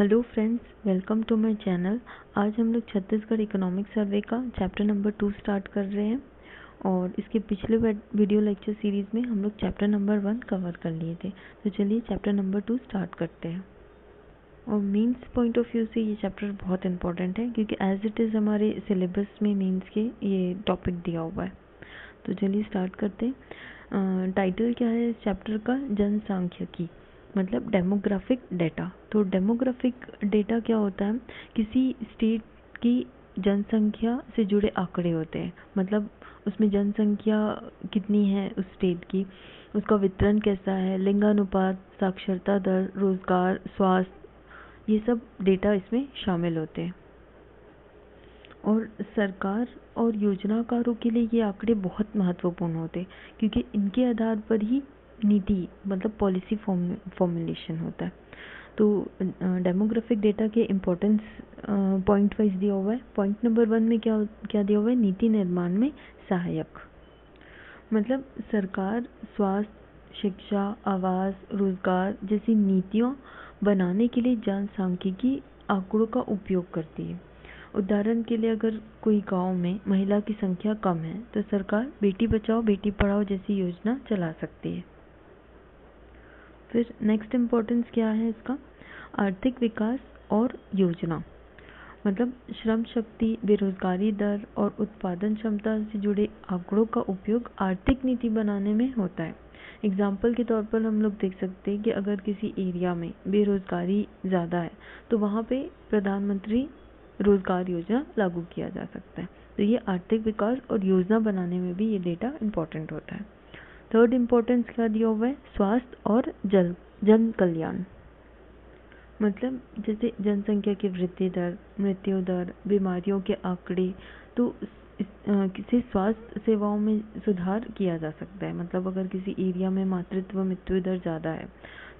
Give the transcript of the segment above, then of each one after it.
Hello friends, welcome to my channel. आज हम लोग छत्तीसगढ़ इकोनॉमिक सर्वे का चैप्टर नंबर 2 स्टार्ट कर रहे हैं और इसके पिछले वीडियो लेक्चर सीरीज़ में हम लोग चैप्टर नंबर 1 कवर कर लिए थे। तो चलिए चैप्टर नंबर 2 स्टार्ट करते हैं। और मीन्स पॉइंट ऑफ व्यू से ये चैप्टर बहुत इंपॉर्टेंट है क्योंकि एज इट इज़ हमारे सिलेबस में मीन्स के ये टॉपिक दिया हुआ है। तो चलिए स्टार्ट करते हैं। टाइटल क्या है इस चैप्टर का? जनसांख्यिकी मतलब डेमोग्राफिक डेटा। तो डेमोग्राफिक डेटा क्या होता है? किसी स्टेट की जनसंख्या से जुड़े आंकड़े होते हैं। मतलब उसमें जनसंख्या कितनी है उस स्टेट की, उसका वितरण कैसा है, लिंगानुपात, साक्षरता दर, रोजगार, स्वास्थ्य, ये सब डेटा इसमें शामिल होते हैं। और सरकार और योजनाकारों के लिए ये आंकड़े बहुत महत्वपूर्ण होते हैं क्योंकि इनके आधार पर ही नीति मतलब पॉलिसी फॉर्मुलेशन होता है। तो डेमोग्राफिक डेटा के इम्पोर्टेंस पॉइंट वाइज दिया हुआ है। पॉइंट नंबर 1 में क्या क्या दिया हुआ है? नीति निर्माण में सहायक। मतलब सरकार स्वास्थ्य, शिक्षा, आवास, रोजगार जैसी नीतियों बनाने के लिए जनसांख्यिकी आंकड़ों का उपयोग करती है। उदाहरण के लिए अगर कोई गांव में महिला की संख्या कम है तो सरकार बेटी बचाओ बेटी पढ़ाओ जैसी योजना चला सकती है। फिर नेक्स्ट इम्पोर्टेंस क्या है इसका? आर्थिक विकास और योजना। मतलब श्रम शक्ति, बेरोजगारी दर और उत्पादन क्षमता से जुड़े आंकड़ों का उपयोग आर्थिक नीति बनाने में होता है। एग्जाम्पल के तौर पर हम लोग देख सकते हैं कि अगर किसी एरिया में बेरोजगारी ज़्यादा है तो वहाँ पे प्रधानमंत्री रोजगार योजना लागू किया जा सकता है। तो ये आर्थिक विकास और योजना बनाने में भी ये डेटा इम्पोर्टेंट होता है। थर्ड इम्पोर्टेंस क्या दिया हुआ है? स्वास्थ्य और जन कल्याण। मतलब जैसे जनसंख्या की वृद्धि दर, मृत्यु दर, बीमारियों के आंकड़े, तो किसी स्वास्थ्य सेवाओं में सुधार किया जा सकता है। मतलब अगर किसी एरिया में मातृत्व मृत्यु दर ज़्यादा है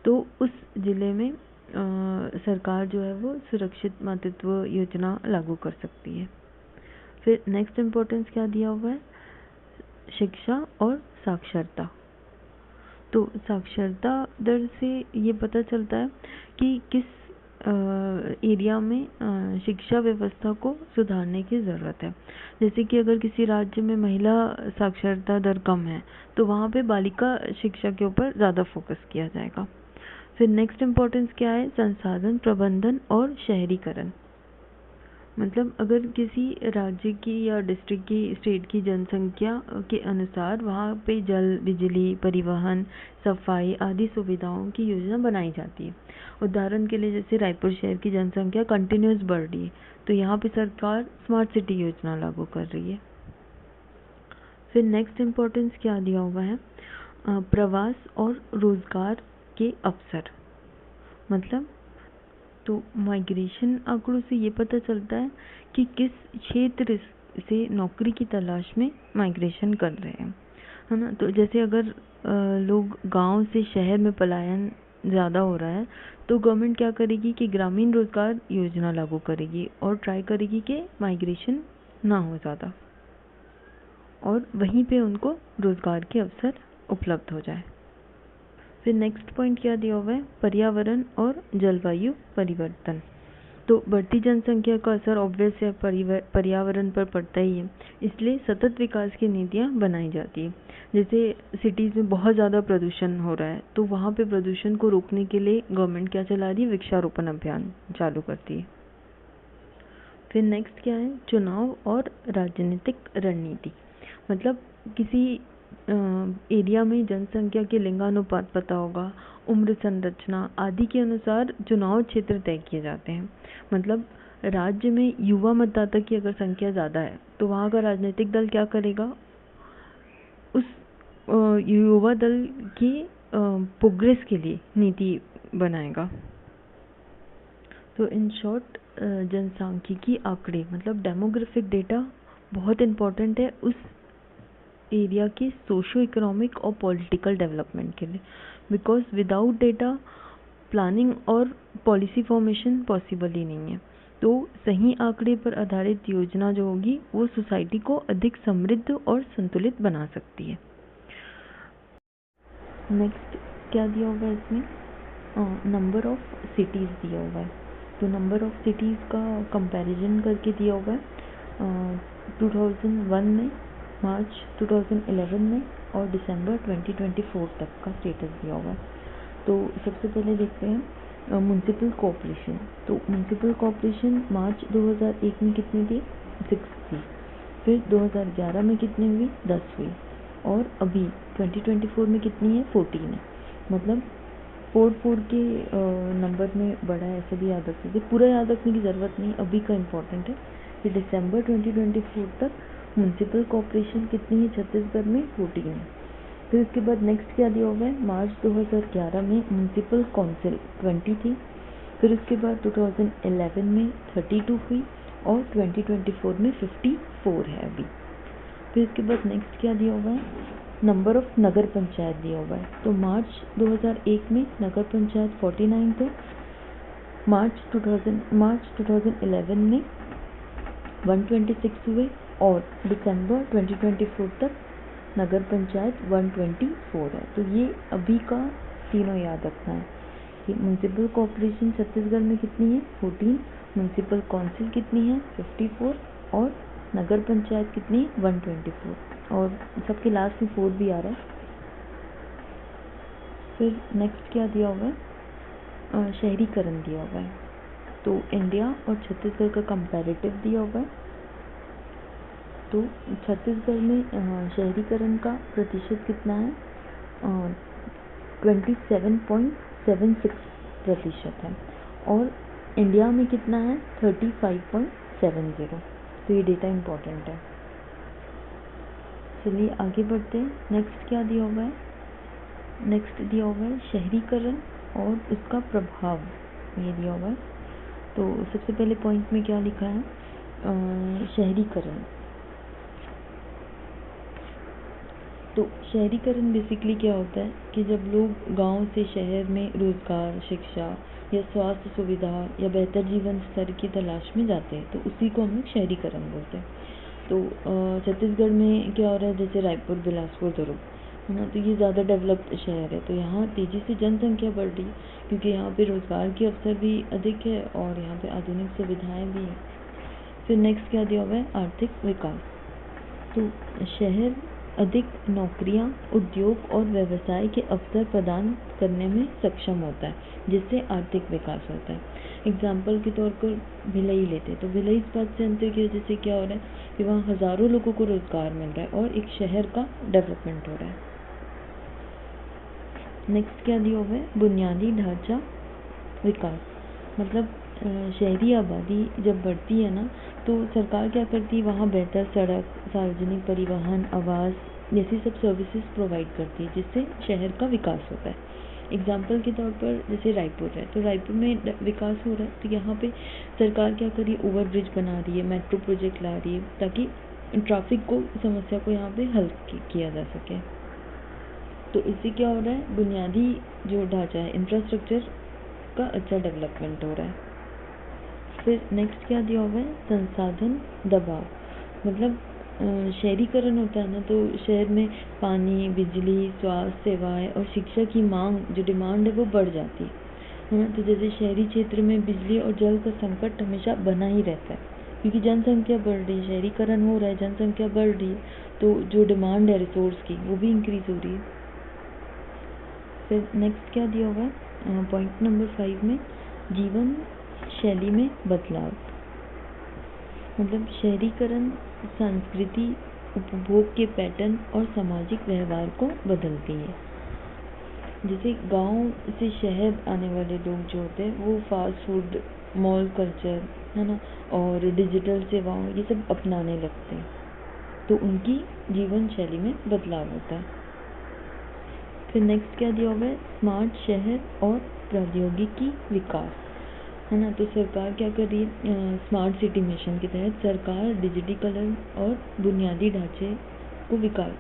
तो उस जिले में सरकार जो है वो सुरक्षित मातृत्व योजना लागू कर सकती है। फिर नेक्स्ट इम्पोर्टेंस क्या दिया हुआ है? शिक्षा और साक्षरता। तो साक्षरता दर से ये पता चलता है कि किस एरिया में शिक्षा व्यवस्था को सुधारने की ज़रूरत है। जैसे कि अगर किसी राज्य में महिला साक्षरता दर कम है तो वहाँ पे बालिका शिक्षा के ऊपर ज़्यादा फोकस किया जाएगा। फिर नेक्स्ट इम्पोर्टेंस क्या है? संसाधन प्रबंधन और शहरीकरण। मतलब अगर किसी राज्य की या डिस्ट्रिक्ट की स्टेट की जनसंख्या के अनुसार वहाँ पे जल, बिजली, परिवहन, सफाई आदि सुविधाओं की योजना बनाई जाती है। उदाहरण के लिए जैसे रायपुर शहर की जनसंख्या कंटिन्यूस बढ़ रही है तो यहाँ पे सरकार स्मार्ट सिटी योजना लागू कर रही है। फिर नेक्स्ट इम्पोर्टेंस क्या दिया हुआ है? प्रवास और रोजगार के अवसर। मतलब तो माइग्रेशन आंकड़ों से ये पता चलता है कि किस क्षेत्र से नौकरी की तलाश में माइग्रेशन कर रहे हैं, है ना। तो जैसे अगर लोग गांव से शहर में पलायन ज़्यादा हो रहा है तो गवर्नमेंट क्या करेगी कि ग्रामीण रोजगार योजना लागू करेगी और ट्राई करेगी कि माइग्रेशन ना हो ज़्यादा और वहीं पे उनको रोजगार के अवसर उपलब्ध हो जाए। फिर नेक्स्ट पॉइंट क्या दिया हुआ है? पर्यावरण और जलवायु परिवर्तन। तो बढ़ती जनसंख्या का असर ऑब्वियस है पर्यावरण पर पड़ता ही है, इसलिए सतत विकास की नीतियाँ बनाई जाती है। जैसे सिटीज़ में बहुत ज़्यादा प्रदूषण हो रहा है तो वहाँ पे प्रदूषण को रोकने के लिए गवर्नमेंट क्या चला रही है? वृक्षारोपण अभियान चालू करती है। फिर नेक्स्ट क्या है? चुनाव और राजनीतिक रणनीति। मतलब किसी एरिया में जनसंख्या के लिंगानुपात पता होगा, उम्र संरचना आदि के अनुसार चुनाव क्षेत्र तय किए जाते हैं। मतलब राज्य में युवा मतदाता की अगर संख्या ज़्यादा है तो वहाँ का राजनीतिक दल क्या करेगा? उस युवा दल की प्रोग्रेस के लिए नीति बनाएगा। तो इन शॉर्ट जनसांख्यिकी आंकड़े मतलब डेमोग्राफिक डेटा बहुत इम्पोर्टेंट है उस एरिया के सोशो इकोनॉमिक और पॉलिटिकल डेवलपमेंट के लिए, बिकॉज विदाउट डेटा प्लानिंग और पॉलिसी फॉर्मेशन पॉसिबल ही नहीं है। तो सही आंकड़े पर आधारित योजना जो होगी वो सोसाइटी को अधिक समृद्ध और संतुलित बना सकती है। नेक्स्ट क्या दिया हुआ है इसमें? नंबर ऑफ सिटीज़ दिया हुआ है। तो नंबर ऑफ सिटीज़ का कंपैरिजन करके दिया हुआ है 2001 में, मार्च 2011 में और दिसंबर 2024 तक का स्टेटस दिया हुआ है। तो सबसे पहले देखते हैं म्युनिसिपल कॉर्पोरेशन। तो म्युनिसिपल कॉर्पोरेशन मार्च 2001 में कितनी थी? 6 थी। फिर 2011 में कितनी हुई? 10 हुई। और अभी 2024 में कितनी है? 14 है। मतलब 4 के नंबर में बड़ा है, ऐसे भी याद रख सकते। पूरा याद रखने की ज़रूरत नहीं, अभी का इम्पोर्टेंट है कि दिसंबर 2024 तक म्युनिसिपल कॉर्पोरेशन कितनी है छत्तीसगढ़ में? 14 है। फिर उसके बाद नेक्स्ट क्या दिया हुआ है? मार्च 2011 में म्युनिसिपल काउंसिल 20 थी। फिर उसके बाद 2011 में 32 हुई और 2024 में 54 है अभी। फिर इसके बाद नेक्स्ट क्या दिया हुआ है? नंबर ऑफ नगर पंचायत दिया हुआ है। तो मार्च 2001 में नगर पंचायत 49 थे। मार्च 2011 में 126 हुए और दिसंबर 2024 तक नगर पंचायत 124 है। तो ये अभी का तीनों याद रखना है कि म्युनिसिपल कॉर्पोरेशन छत्तीसगढ़ में कितनी है? 14, म्युनिसिपल काउंसिल कितनी है? 54 और नगर पंचायत कितनी? 124 और सबके लास्ट में 4 भी आ रहा है। फिर नेक्स्ट क्या दिया हुआ है? शहरीकरण दिया हुआ है। तो इंडिया और छत्तीसगढ़ का कंपैरेटिव दिया हुआ है। तो छत्तीसगढ़ में शहरीकरण का प्रतिशत कितना है? 27.76% है और इंडिया में कितना है? 35.70। तो ये डेटा इम्पोर्टेंट है। चलिए आगे बढ़ते हैं। नेक्स्ट क्या दिया हुआ है? नेक्स्ट दिया हुआ है शहरीकरण और उसका प्रभाव, ये दिया हुआ है। तो सबसे पहले पॉइंट में क्या लिखा है? शहरीकरण। तो शहरीकरण बेसिकली क्या होता है कि जब लोग गांव से शहर में रोजगार, शिक्षा या स्वास्थ्य सुविधा या बेहतर जीवन स्तर की तलाश में जाते हैं, तो उसी को हम लोग शहरीकरण बोलते हैं। तो छत्तीसगढ़ में क्या हो रहा है? जैसे रायपुर, बिलासपुर, दुर्ग है ना, तो ये ज़्यादा डेवलप्ड शहर है। तो यहाँ तेज़ी से जनसंख्या बढ़ रही है क्योंकि यहाँ पे रोजगार के अवसर भी अधिक है और यहाँ पे आधुनिक सुविधाएं भी हैं। फिर नेक्स्ट क्या दिया हुआ है? आर्थिक विकास। तो शहर अधिक नौकरियां, उद्योग और व्यवसाय के अवसर प्रदान करने में सक्षम होता है, जिससे आर्थिक विकास होता है। एग्जाम्पल के तौर पर भिलाई लेते हैं, तो भिलाई इस बात से अंतर की वजह से क्या हो रहा है कि वहाँ हज़ारों लोगों को रोजगार मिल रहा है और एक शहर का डेवलपमेंट हो रहा है। नेक्स्ट क्या दिया हुआ है? बुनियादी ढांचा विकास। मतलब शहरी आबादी जब बढ़ती है ना, तो सरकार क्या करती है? वहाँ बेहतर सड़क, सार्वजनिक परिवहन, आवास जैसी सब सर्विसेज प्रोवाइड करती है, जिससे शहर का विकास होता है। एग्जाम्पल के तौर पर जैसे रायपुर है, तो रायपुर में विकास हो रहा है, तो यहाँ पे सरकार क्या कर रही है? ओवरब्रिज बना रही है, मेट्रो प्रोजेक्ट ला रही है, ताकि ट्रैफिक को समस्या को यहाँ पे हल किया जा सके। तो इससे क्या हो रहा है? बुनियादी जो ढांचा है, इंफ्रास्ट्रक्चर का अच्छा डेवलपमेंट हो रहा है। फिर नेक्स्ट क्या दिया हुआ है? संसाधन दबाव। मतलब शहरीकरण होता है ना, तो शहर में पानी, बिजली, स्वास्थ्य सेवाएं और शिक्षा की मांग, जो डिमांड है, वो बढ़ जाती है ना। तो जैसे शहरी क्षेत्र में बिजली और जल का संकट हमेशा बना ही रहता है क्योंकि जनसंख्या बढ़ रही है, शहरीकरण हो रहा है, जनसंख्या बढ़ रही है, तो जो डिमांड है रिसोर्स की, वो भी इंक्रीज हो रही है। फिर नेक्स्ट क्या दिया हुआ है? पॉइंट नंबर 5 में जीवन शैली में बदलाव। मतलब शहरीकरण संस्कृति, उपभोग के पैटर्न और सामाजिक व्यवहार को बदलती है। जैसे गांव से शहर आने वाले लोग जो होते हैं, वो फास्ट फूड, मॉल कल्चर है ना, और डिजिटल सेवाओं, ये सब अपनाने लगते हैं, तो उनकी जीवन शैली में बदलाव होता है। फिर नेक्स्ट क्या दिया हुआ है? स्मार्ट शहर और प्रौद्योगिकी विकास, है ना। तो सरकार क्या कर रही है? स्मार्ट सिटी मिशन के तहत सरकार डिजिटलीकरण और बुनियादी ढांचे को विकास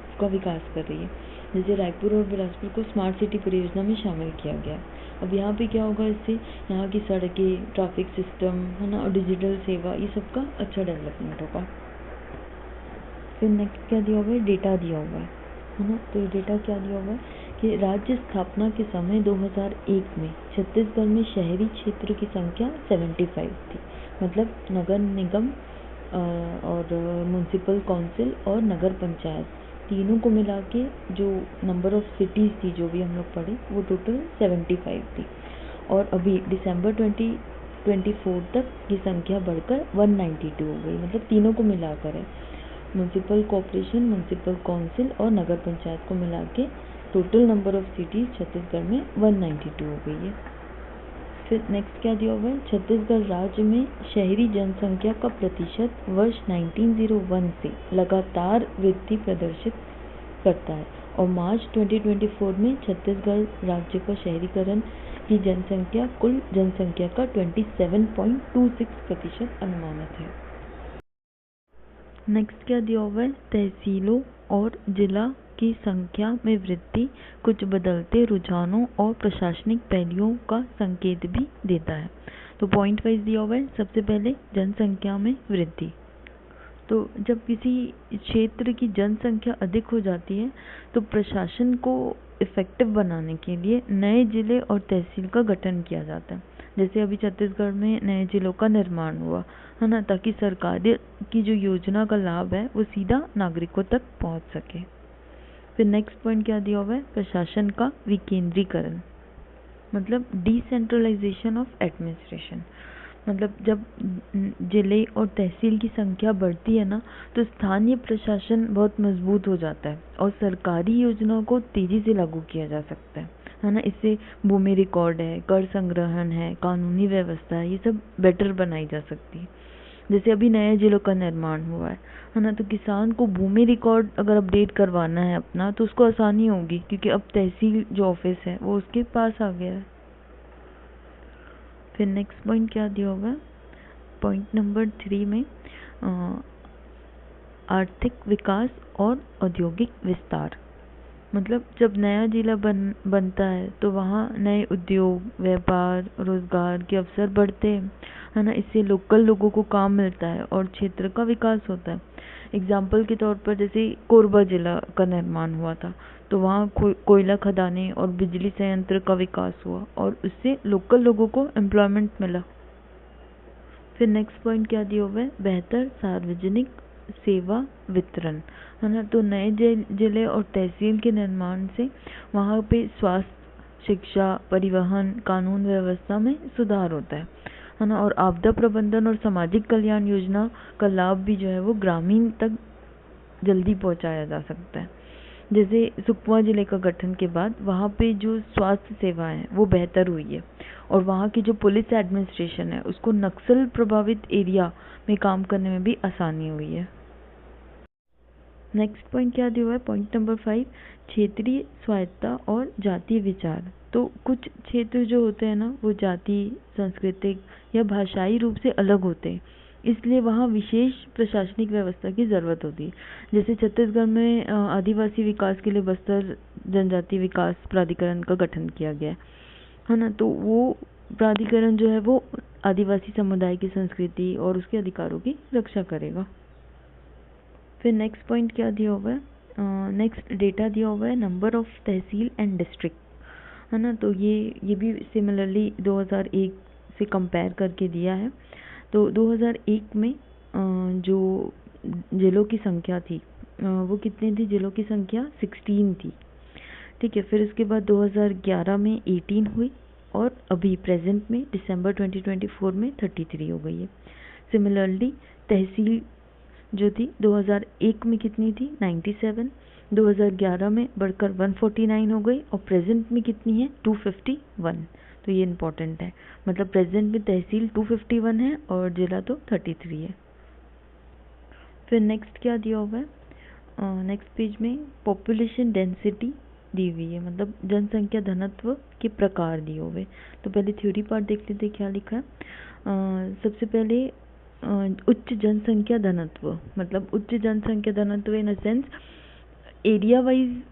कर रही है। जैसे रायपुर और बिलासपुर को स्मार्ट सिटी परियोजना में शामिल किया गया। अब यहाँ पे क्या होगा? इससे यहाँ की सड़कें, ट्रैफिक सिस्टम, है ना, और डिजिटल सेवा, ये सब का अच्छा डेवलपमेंट होगा। फिर नेक्स्ट क्या दिया हुआ है? डेटा दिया हुआ है ना। तो डेटा क्या दिया हुआ है कि राज्य स्थापना के समय 2001 में छत्तीसगढ़ में शहरी क्षेत्र की संख्या 75 थी। मतलब नगर निगम और म्युनिसिपल काउंसिल और नगर पंचायत तीनों को मिला के जो नंबर ऑफ सिटीज़ थी, जो भी हम लोग पढ़े, वो टोटल 75 थी। और अभी दिसंबर 2024 तक ये संख्या बढ़कर 192 हो गई। मतलब तीनों को मिलाकर है, म्युनिसिपल कॉर्पोरेशन, म्युनिसिपल काउंसिल और नगर पंचायत को मिला के total number of cities Chhattisgarh में 192 हो गई है। फिर नेक्स्ट क्या दिया हुआ है, छत्तीसगढ़ राज्य में शहरी जनसंख्या का प्रतिशत वर्ष 1901 से लगातार वृद्धि प्रदर्शित करता है और मार्च 2024 में छत्तीसगढ़ राज्य का शहरीकरण की जनसंख्या कुल जनसंख्या का 27.26% अनुमानित है। नेक्स्ट क्या दिया हुआ है, तहसीलों और जिला की संख्या में वृद्धि कुछ बदलते रुझानों और प्रशासनिक पहलुओं का संकेत भी देता है। तो पॉइंट वाइज दिया हुआ है। सबसे पहले जनसंख्या में वृद्धि। तो जब किसी क्षेत्र की जनसंख्या अधिक हो जाती है तो प्रशासन को इफ़ेक्टिव बनाने के लिए नए जिले और तहसील का गठन किया जाता है। जैसे अभी छत्तीसगढ़ में नए जिलों का निर्माण हुआ है ना, ताकि सरकार की जो योजना का लाभ है वो सीधा नागरिकों तक पहुंच सके। फिर नेक्स्ट पॉइंट क्या दिया हुआ है, प्रशासन का विकेंद्रीकरण। मतलब डिसेंट्रलाइजेशन ऑफ एडमिनिस्ट्रेशन। मतलब जब जिले और तहसील की संख्या बढ़ती है ना, तो स्थानीय प्रशासन बहुत मजबूत हो जाता है और सरकारी योजनाओं को तेजी से लागू किया जा सकता है ना। इससे भूमि रिकॉर्ड है, कर संग्रहण है, कानूनी व्यवस्था है, ये सब बेटर बनाई जा सकती है। जैसे अभी नए जिलों का निर्माण हुआ है ना, तो किसान को भूमि रिकॉर्ड अगर अपडेट करवाना है अपना, तो उसको आसानी होगी क्योंकि अब तहसील जो ऑफिस है वो उसके पास आ गया है। फिर नेक्स्ट पॉइंट क्या दिया होगा, पॉइंट नंबर 3 में आर्थिक विकास और औद्योगिक विस्तार। मतलब जब नया जिला बनता है तो वहाँ नए उद्योग, व्यापार, रोजगार के अवसर बढ़ते हैं, है ना। इससे लोकल लोगों को काम मिलता है और क्षेत्र का विकास होता है। एग्जाम्पल के तौर पर जैसे कोरबा जिला का निर्माण हुआ था, तो वहाँ कोयला खदानें और बिजली संयंत्र का विकास हुआ और उससे लोकल लोगों को एम्प्लॉयमेंट मिला। फिर नेक्स्ट पॉइंट क्या दिया हुआ है, बेहतर सार्वजनिक सेवा वितरण, है ना। तो नए जिले और तहसील के निर्माण से वहाँ पे स्वास्थ्य, शिक्षा, परिवहन, कानून व्यवस्था में सुधार होता है ना। और आपदा प्रबंधन और सामाजिक कल्याण योजना का लाभ भी जो है वो ग्रामीण तक जल्दी पहुँचाया जा सकता है। जैसे सुकमा जिले का गठन के बाद वहाँ पे जो स्वास्थ्य सेवा है वो बेहतर हुई है और वहाँ की जो पुलिस एडमिनिस्ट्रेशन है उसको नक्सल प्रभावित एरिया में काम करने में भी आसानी हुई है। नेक्स्ट पॉइंट क्या दिया हुआ है, पॉइंट नंबर 5, क्षेत्रीय स्वायत्तता और जातीय विचार। तो कुछ क्षेत्र जो होते हैं ना वो जाति, सांस्कृतिक या भाषाई रूप से अलग होते हैं, इसलिए वहाँ विशेष प्रशासनिक व्यवस्था की ज़रूरत होती है। जैसे छत्तीसगढ़ में आदिवासी विकास के लिए बस्तर जनजाति विकास प्राधिकरण का गठन किया गया है ना। तो वो प्राधिकरण जो है वो आदिवासी समुदाय की संस्कृति और उसके अधिकारों की रक्षा करेगा। फिर नेक्स्ट पॉइंट क्या दिया हुआ है, नेक्स्ट डेटा दिया हुआ है number of tehsil and district, है ना। तो ये भी सिमिलरली 2001 से कंपेयर करके दिया है। तो 2001 में जो जिलों की संख्या थी वो कितनी थी, जिलों की संख्या 16 थी, ठीक है। फिर उसके बाद 2011 में 18 हुई और अभी प्रेजेंट में दिसंबर 2024 में 33 हो गई है। सिमिलरली तहसील जो थी 2001 में कितनी थी, 97, 2011 में बढ़कर 149 हो गई और प्रेजेंट में कितनी है, 251। तो ये इम्पोर्टेंट है, मतलब प्रेजेंट में तहसील 251 है और जिला तो 33 है। फिर नेक्स्ट क्या दिया हुआ है, नेक्स्ट पेज में पॉपुलेशन डेंसिटी दी हुई है, मतलब जनसंख्या घनत्व के प्रकार दिए हुए। तो पहले थ्योरी पार्ट देख लेते क्या लिखा है। सबसे पहले उच्च जनसंख्या घनत्व, मतलब उच्च जनसंख्या घनत्व इन अ सेंस एरिया वाइज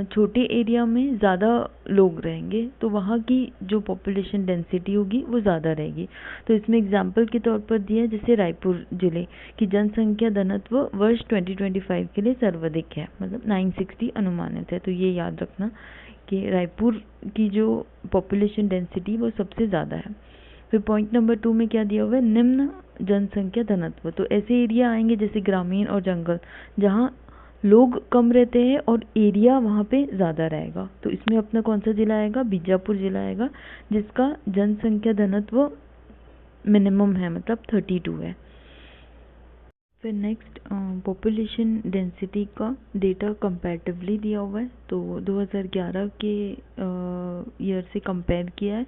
छोटे एरिया में ज़्यादा लोग रहेंगे तो वहाँ की जो पॉपुलेशन डेंसिटी होगी वो ज़्यादा रहेगी। तो इसमें एग्जाम्पल के तौर पर दिया है, जैसे रायपुर जिले की जनसंख्या घनत्व वर्ष 2025 के लिए सर्वाधिक है, मतलब 960 अनुमानित है। तो ये याद रखना कि रायपुर की जो पॉपुलेशन डेंसिटी वो सबसे ज़्यादा है। फिर पॉइंट नंबर 2 में क्या दिया हुआ है, निम्न जनसंख्या घनत्व। तो ऐसे एरिया आएंगे जैसे ग्रामीण और जंगल, जहाँ लोग कम रहते हैं और एरिया वहाँ पे ज़्यादा रहेगा। तो इसमें अपना कौन सा जिला आएगा, बीजापुर जिला आएगा, जिसका जनसंख्या घनत्व मिनिमम है, मतलब 32 है। फिर नेक्स्ट पॉपुलेशन डेंसिटी का डेटा कंपैरेटिवली दिया हुआ है। तो 2011 के ईयर से कंपेयर किया है।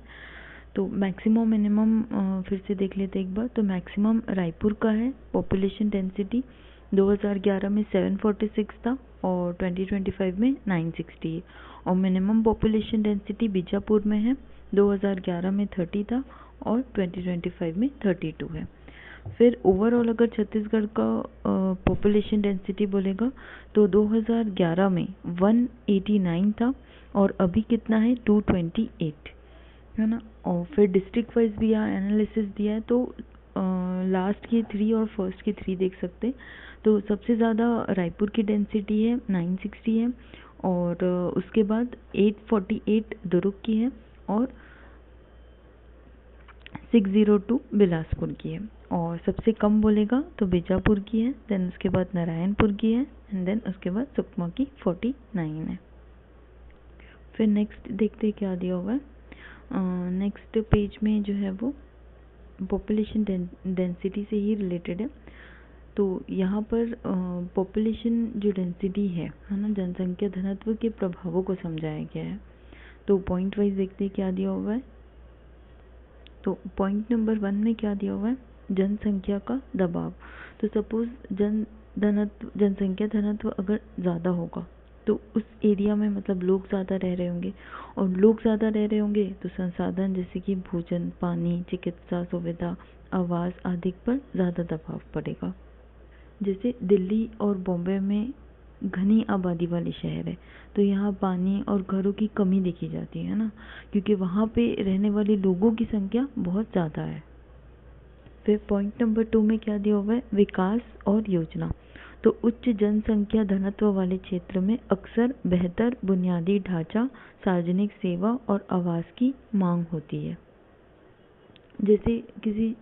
तो मैक्सिमम मिनिमम फिर से देख लेते एक बार। तो मैक्सिमम रायपुर का है पॉपुलेशन डेंसिटी 2011 में 746 था और 2025 में 960 है। और मिनिमम पॉपुलेशन डेंसिटी बीजापुर में है, 2011 में 30 था और 2025 में 32 है। फिर ओवरऑल अगर छत्तीसगढ़ का पॉपुलेशन डेंसिटी बोलेगा तो 2011 में 189 था और अभी कितना है, 228 है ना। और फिर डिस्ट्रिक्ट वाइज भी यहाँ एनालिसिस दिया है। तो लास्ट की 3 और फर्स्ट की 3 देख सकते हैं। तो सबसे ज़्यादा रायपुर की डेंसिटी है 960 है और उसके बाद 848 दुर्ग की है और 602 बिलासपुर की है। और सबसे कम बोलेगा तो बीजापुर की है, देन उसके बाद नारायणपुर की है एंड देन उसके बाद सुकमा की 49 है। फिर नेक्स्ट देखते क्या दिया हुआ है। नेक्स्ट पेज में जो है वो पॉपुलेशन डेंसिटी से ही रिलेटेड है। तो यहाँ पर पॉपुलेशन जो डेंसिटी है ना, जनसंख्या घनत्व के प्रभावों को समझाया गया है। तो पॉइंट वाइज देखते हैं क्या दिया हुआ है। तो पॉइंट नंबर 1 में क्या दिया हुआ है, जनसंख्या का दबाव। तो सपोज जनसंख्या घनत्व अगर ज़्यादा होगा तो उस एरिया में मतलब लोग ज़्यादा रह रहे होंगे, और लोग ज़्यादा रह रहे होंगे तो संसाधन जैसे कि भोजन, पानी, चिकित्सा सुविधा, आवास आदि पर ज़्यादा दबाव पड़ेगा। जैसे दिल्ली और बॉम्बे में घनी आबादी वाले शहर है तो यहाँ पानी और घरों की कमी देखी जाती है ना, क्योंकि वहाँ पे रहने वाले लोगों की संख्या बहुत ज़्यादा है। फिर पॉइंट नंबर 2 में क्या दिया हुआ है, विकास और योजना। तो उच्च जनसंख्या घनत्व वाले क्षेत्र में अक्सर बेहतर बुनियादी ढांचा, सार्वजनिक सेवा और आवास की मांग होती है। जैसे किसी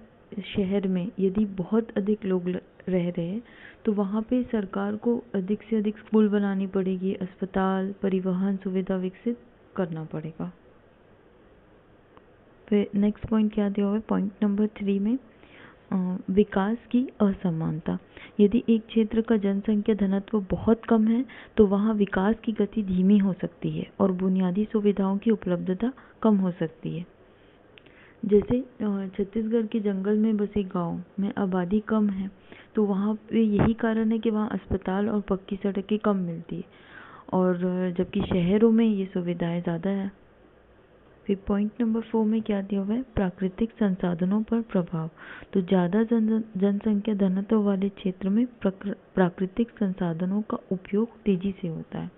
शहर में यदि बहुत अधिक लोग रह रहे हैं तो वहाँ पे सरकार को अधिक से अधिक स्कूल बनानी पड़ेगी, अस्पताल, परिवहन सुविधा विकसित करना पड़ेगा। फिर नेक्स्ट पॉइंट क्या दिया हुआ है, पॉइंट नंबर 3 में विकास की असमानता। यदि एक क्षेत्र का जनसंख्या घनत्व बहुत कम है तो वहाँ विकास की गति धीमी हो सकती है और बुनियादी सुविधाओं की उपलब्धता कम हो सकती है। जैसे छत्तीसगढ़ के जंगल में बसे गांव में आबादी कम है तो वहाँ पे यही कारण है कि वहाँ अस्पताल और पक्की सड़कें कम मिलती है, और जबकि शहरों में ये सुविधाएं ज़्यादा है। फिर पॉइंट नंबर 4 में क्या दिया हुआ है, प्राकृतिक संसाधनों पर प्रभाव। तो ज़्यादा जनसंख्या घनत्व वाले क्षेत्र में प्राकृतिक संसाधनों का उपयोग तेजी से होता है।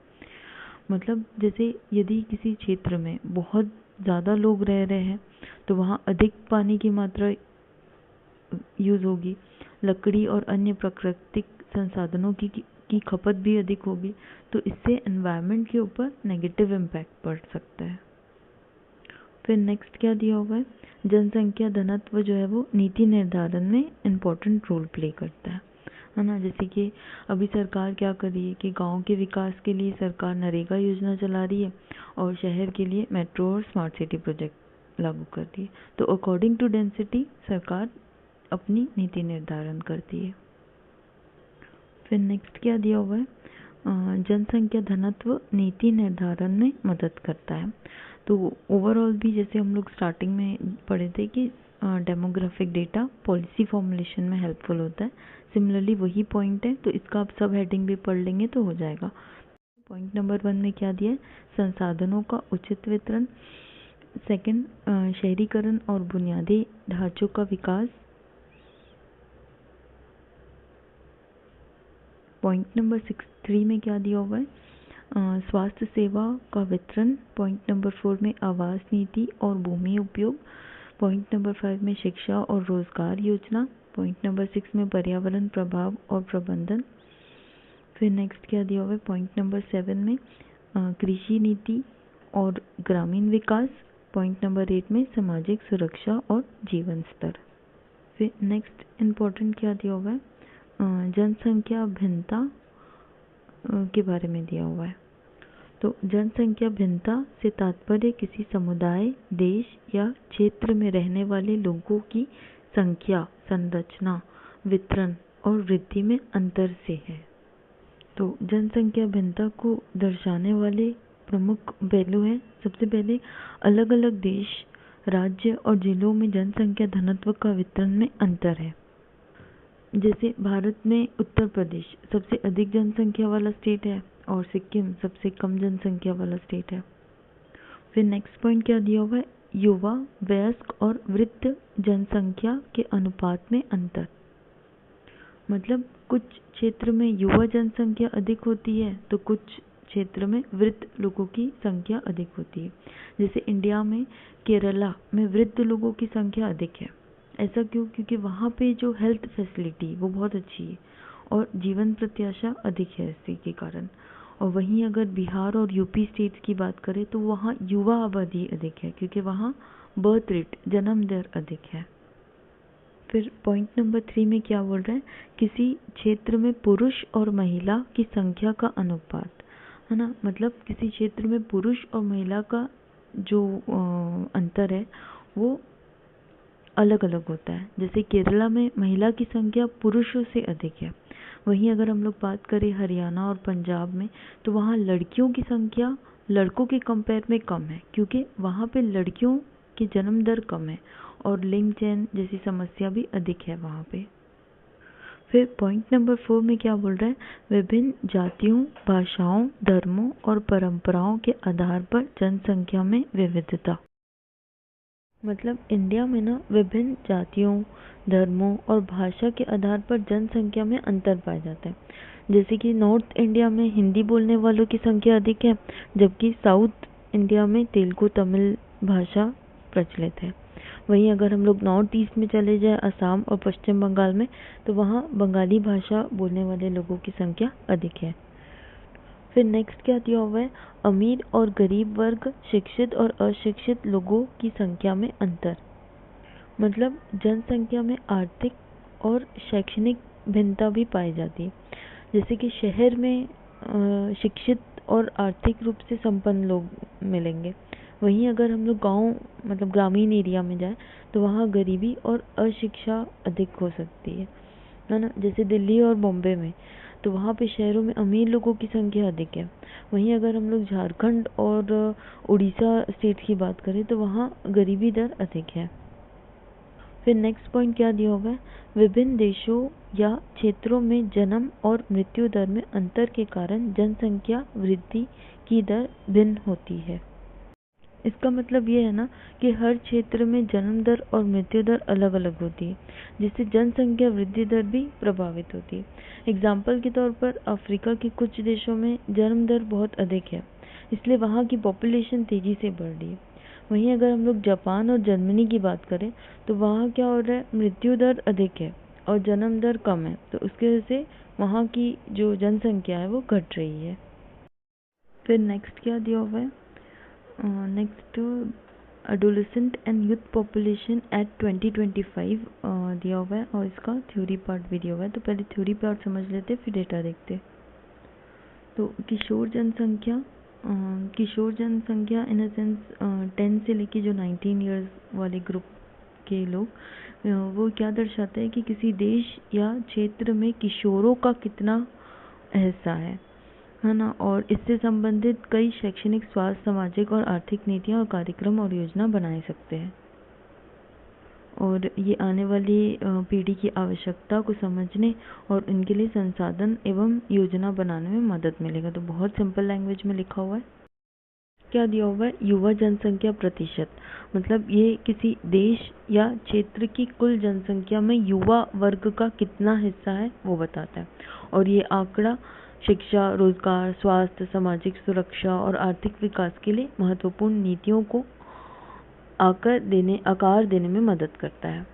मतलब जैसे यदि किसी क्षेत्र में बहुत ज़्यादा लोग रह रहे हैं तो वहाँ अधिक पानी की मात्रा यूज़ होगी, लकड़ी और अन्य प्राकृतिक संसाधनों की खपत भी अधिक होगी, तो इससे एनवायरनमेंट के ऊपर नेगेटिव इम्पैक्ट पड़ सकता है। फिर नेक्स्ट क्या दिया हुआ है, जनसंख्या घनत्व जो है वो नीति निर्धारण में इम्पोर्टेंट रोल प्ले करता है ना। जैसे कि अभी सरकार क्या कर रही है कि गांव के विकास के लिए सरकार नरेगा योजना चला रही है और शहर के लिए मेट्रो और स्मार्ट सिटी प्रोजेक्ट लागू कर रही है। तो अकॉर्डिंग टू डेंसिटी सरकार अपनी नीति निर्धारण करती है। फिर नेक्स्ट क्या दिया हुआ है, जनसंख्या घनत्व नीति निर्धारण में मदद करता है। तो ओवरऑल भी जैसे हम लोग स्टार्टिंग में पढ़े थे कि डेमोग्राफिक डेटा पॉलिसी फॉर्मुलेशन में हेल्पफुल होता है, सिमिलरली वही पॉइंट है, तो इसका आप सब हेडिंग भी पढ़ लेंगे तो हो जाएगा। पॉइंट नंबर 1 में क्या दिया है, संसाधनों का उचित वितरण। सेकंड, शहरीकरण और बुनियादी ढांचों का विकास। पॉइंट नंबर 3 में क्या दिया हुआ है, स्वास्थ्य सेवा का वितरण। पॉइंट नंबर 4 में आवास नीति और भूमि उपयोग। पॉइंट नंबर 5 में शिक्षा और रोजगार योजना। पॉइंट नंबर 6 में पर्यावरण प्रभाव और प्रबंधन। फिर नेक्स्ट क्या दिया हुआ है पॉइंट नंबर 7 में कृषि नीति और ग्रामीण विकास। पॉइंट नंबर 8 में सामाजिक सुरक्षा और जीवन स्तर। फिर नेक्स्ट इम्पोर्टेंट क्या दिया हुआ है जनसंख्या भिन्नता के बारे में दिया हुआ है। तो जनसंख्या भिन्नता से तात्पर्य किसी समुदाय, देश या क्षेत्र में रहने वाले लोगों की संख्या, संरचना, वितरण और वृद्धि में अंतर से है। तो जनसंख्या भिन्नता को दर्शाने वाले प्रमुख पहलू हैं। सबसे पहले अलग अलग देश, राज्य और जिलों में जनसंख्या घनत्व का वितरण में अंतर है। जैसे भारत में उत्तर प्रदेश सबसे अधिक जनसंख्या वाला स्टेट है और सिक्किम सबसे कम जनसंख्या वाला स्टेट है। फिर नेक्स्ट पॉइंट क्या दिया हुआ है युवा, वयस्क और वृद्ध जनसंख्या के अनुपात में अंतर। मतलब कुछ क्षेत्र में युवा जनसंख्या अधिक होती है तो कुछ क्षेत्र में वृद्ध लोगों की संख्या अधिक होती है। जैसे इंडिया में केरला में वृद्ध लोगों की संख्या अधिक है। ऐसा क्यों? क्योंकि वहाँ पे जो हेल्थ फैसिलिटी वो बहुत अच्छी है और जीवन प्रत्याशा अधिक है इसी के कारण। और वहीं अगर बिहार और यूपी स्टेट्स की बात करें तो वहाँ युवा आबादी अधिक है क्योंकि वहाँ बर्थ रेट, जन्म दर अधिक है। फिर पॉइंट नंबर 3 में क्या बोल रहे हैं किसी क्षेत्र में पुरुष और महिला की संख्या का अनुपात, है ना। मतलब किसी क्षेत्र में पुरुष और महिला का जो अंतर है वो अलग अलग होता है। जैसे केरला में महिला की संख्या पुरुषों से अधिक है। वहीं अगर हम लोग बात करें हरियाणा और पंजाब में तो वहाँ लड़कियों की संख्या लड़कों के कंपेयर में कम है क्योंकि वहाँ पे लड़कियों की जन्म दर कम है और लिंग चयन जैसी समस्या भी अधिक है वहाँ पे। फिर पॉइंट नंबर 4 में क्या बोल रहा है विभिन्न जातियों, भाषाओं, धर्मों और परंपराओं के आधार पर जनसंख्या में विविधता। मतलब इंडिया में ना विभिन्न जातियों, धर्मों और भाषा के आधार पर जनसंख्या में अंतर पाया जाता है। जैसे कि नॉर्थ इंडिया में हिंदी बोलने वालों की संख्या अधिक है जबकि साउथ इंडिया में तेलुगु, तमिल भाषा प्रचलित है। वहीं अगर हम लोग नॉर्थ ईस्ट में चले जाए असम और पश्चिम बंगाल में तो वहाँ बंगाली भाषा बोलने वाले लोगों की संख्या अधिक है। फिर नेक्स्ट क्या दिया हुआ है अमीर और गरीब वर्ग, शिक्षित और अशिक्षित लोगों की संख्या में अंतर। मतलब जनसंख्या में आर्थिक और शैक्षणिक भिन्नता भी पाई जाती है। जैसे कि शहर में शिक्षित और आर्थिक रूप से संपन्न लोग मिलेंगे। वहीं अगर हम लोग गांव मतलब ग्रामीण एरिया में जाए तो वहाँ गरीबी और अशिक्षा अधिक हो सकती है ना। जैसे दिल्ली और बॉम्बे में तो वहाँ पे शहरों में अमीर लोगों की संख्या अधिक है। वहीं अगर हम लोग झारखंड और उड़ीसा स्टेट की बात करें तो वहाँ गरीबी दर अधिक है। फिर नेक्स्ट पॉइंट क्या दिया होगा विभिन्न देशों या क्षेत्रों में जन्म और मृत्यु दर में अंतर के कारण जनसंख्या वृद्धि की दर भिन्न होती है। इसका मतलब ये है ना कि हर क्षेत्र में जन्म दर और मृत्यु दर अलग अलग होती है जिससे जनसंख्या वृद्धि दर भी प्रभावित होती है। एग्जाम्पल के तौर पर अफ्रीका के कुछ देशों में जन्म दर बहुत अधिक है इसलिए वहाँ की पॉपुलेशन तेजी से बढ़ रही है। वहीं अगर हम लोग जापान और जर्मनी की बात करें तो वहाँ क्या हो रहा है मृत्यु दर अधिक है और जन्म दर कम है तो उसकी वजह से वहाँ की जो जनसंख्या है वो घट रही है। फिर नेक्स्ट क्या दिया हुआ है next adolescent and youth population at 2025 दिया हुआ है और इसका थ्योरी पार्ट भी दिया हुआ है। तो पहले थ्योरी पार्ट समझ लेते फिर डेटा देखते। तो किशोर जनसंख्या इन अ सेंस 10 से लेके जो 19 इयर्स वाले ग्रुप के लोग वो क्या दर्शाता है कि किसी देश या क्षेत्र में किशोरों का कितना हिस्सा है ना। और इससे संबंधित कई शैक्षणिक, स्वास्थ्य, सामाजिक और आर्थिक नीतियाँ और कार्यक्रम और योजना बना सकते हैं और ये आने वाली पीढ़ी की आवश्यकता को समझने और इनके लिए संसाधन एवं योजना बनाने में मदद मिलेगा। तो बहुत सिंपल लैंग्वेज में लिखा हुआ है। क्या दिया हुआ है युवा जनसंख्या प्रतिशत। मतलब ये किसी देश या क्षेत्र की कुल जनसंख्या में युवा वर्ग का कितना हिस्सा है वो बताता है और ये आंकड़ा शिक्षा, रोजगार, स्वास्थ्य, सामाजिक सुरक्षा और आर्थिक विकास के लिए महत्वपूर्ण नीतियों को आकार देने में मदद करता है।